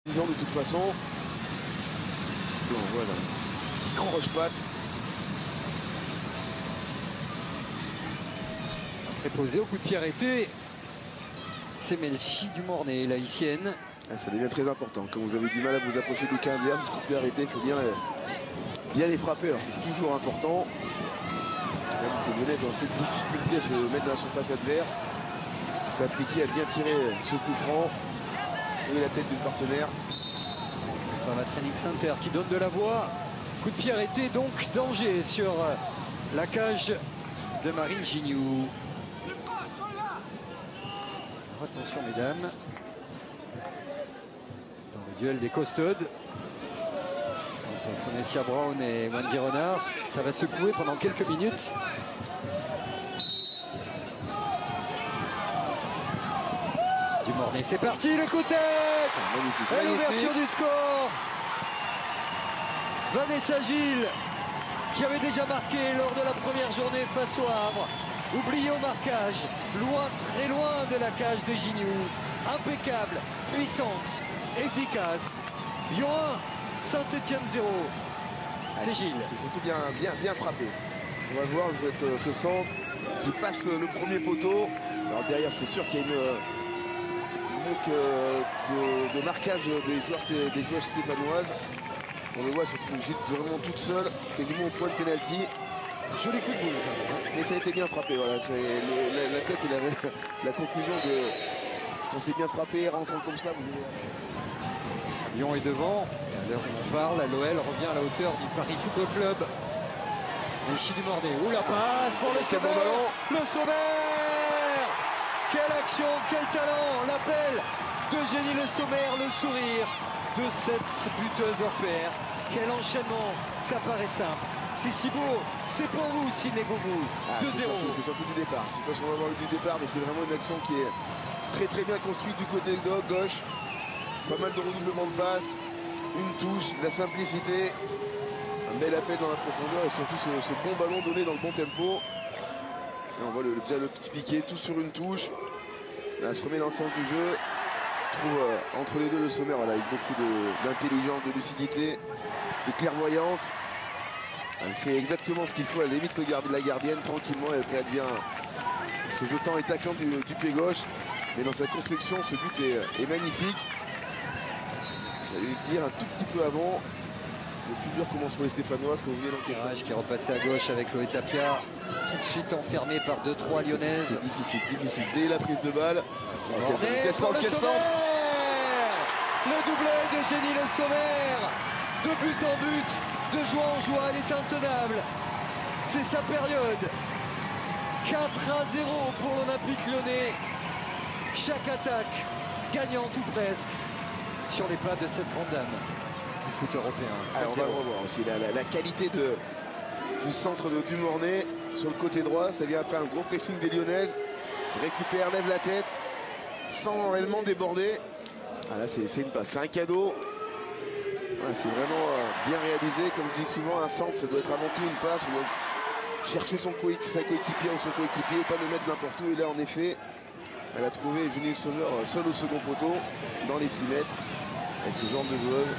De toute façon. Donc voilà. Petit grand roche-patte. Préposé au coup de pied arrêté. C'est Melchi du Mornay, la haïtienne. Ça devient très important. Quand vous avez du mal à vous approcher du camp adverse, ce coup de pied arrêté, il faut bien les frapper. C'est toujours important. Même les Lyonnais ont un peu de difficulté à se mettre dans la surface adverse. S'appliquer à bien tirer ce coup franc. Et la tête du partenaire. La Training Center qui donne de la voix. Coup de pied arrêté, donc danger sur la cage de Marine Gignoux. Attention mesdames. Dans le duel des costaudes. Entre Fonessia Brown et Wendy Renard. Ça va secouer pendant quelques minutes. Du Mornay, c'est parti, le coup de tête. Et l'ouverture du score. Vanessa Gilles, qui avait déjà marqué lors de la première journée face au Havre. Oublié au marquage, loin, très loin de la cage de Gignoux. Impeccable, puissante, efficace. Lyon 1, Saint-Étienne 0. C'est Gilles. C'est surtout bien frappé. On va voir ce centre qui passe le premier poteau. Alors derrière, c'est sûr qu'il y a une manque de marquage des joueurs stéphanoises. On le voit, se trouve Gilles vraiment toute seule, quasiment au point de pénalty. Joli coup de boule. Mais ça a été bien frappé. Voilà. La tête et la conclusion de quand c'est bien frappé, rentrant comme ça, vous avez... Lyon est devant. Et à l'heure où on parle, l'OL revient à la hauteur du Paris Football Club. Melchi du Mornay. Ouh, la passe pour le sommaire. Bon le sommaire. Quelle action, quel talent. L'appel d'Eugénie Le Sommaire, le sourire de cette buteuse hors pair. Quel enchaînement, ça paraît simple. C'est si beau, c'est pour vous, Sidney Govou. 2-0. C'est surtout du départ. Je ne sais pas si on va voir du départ, mais c'est vraiment une action qui est très bien construite du côté gauche. Pas mal de redoublements de passes, une touche, de la simplicité, un bel appel dans la profondeur et surtout ce bon ballon donné dans le bon tempo. Et on voit déjà le petit piqué, tout sur une touche. Là, elle se remet dans le sens du jeu. Trouve entre les deux le sommaire, voilà, avec beaucoup d'intelligence, de lucidité, de clairvoyance. Elle fait exactement ce qu'il faut, elle évite la gardienne tranquillement, elle devient se jetant et taclant du pied gauche. Mais dans sa construction, ce but est magnifique. J'allais le dire un tout petit peu avant. Le plus dur commence pour les Stéphanoises quand vous venez d'encaisser. Qui est repassé à gauche avec Loé Tapia. Tout de suite enfermé par 2-3 lyonnaises. C'est difficile. Dès la prise de balle. Quel centre. Le doublé d'Eugénie Le Sommaire. De but en but, de joie en joie, elle est intenable. C'est sa période. 4-0 pour l'Olympique Lyonnais. Chaque attaque gagnante ou presque sur les pas de cette grande dame du foot européen. Alors, on va le revoir aussi la qualité du centre du Mornay sur le côté droit. Ça vient après un gros pressing des Lyonnaises. Récupère, lève la tête sans réellement déborder. Ah, là c'est une passe, c'est un cadeau. Ouais, c'est vraiment bien réalisé. Comme je dis souvent, un centre ça doit être avant tout une passe. On doit chercher sa coéquipière ou son coéquipier, pas le mettre n'importe où. Et là en effet, elle a trouvé Eugénie Le Sommaire seule au second poteau dans les 6 mètres avec ce genre de joueuse.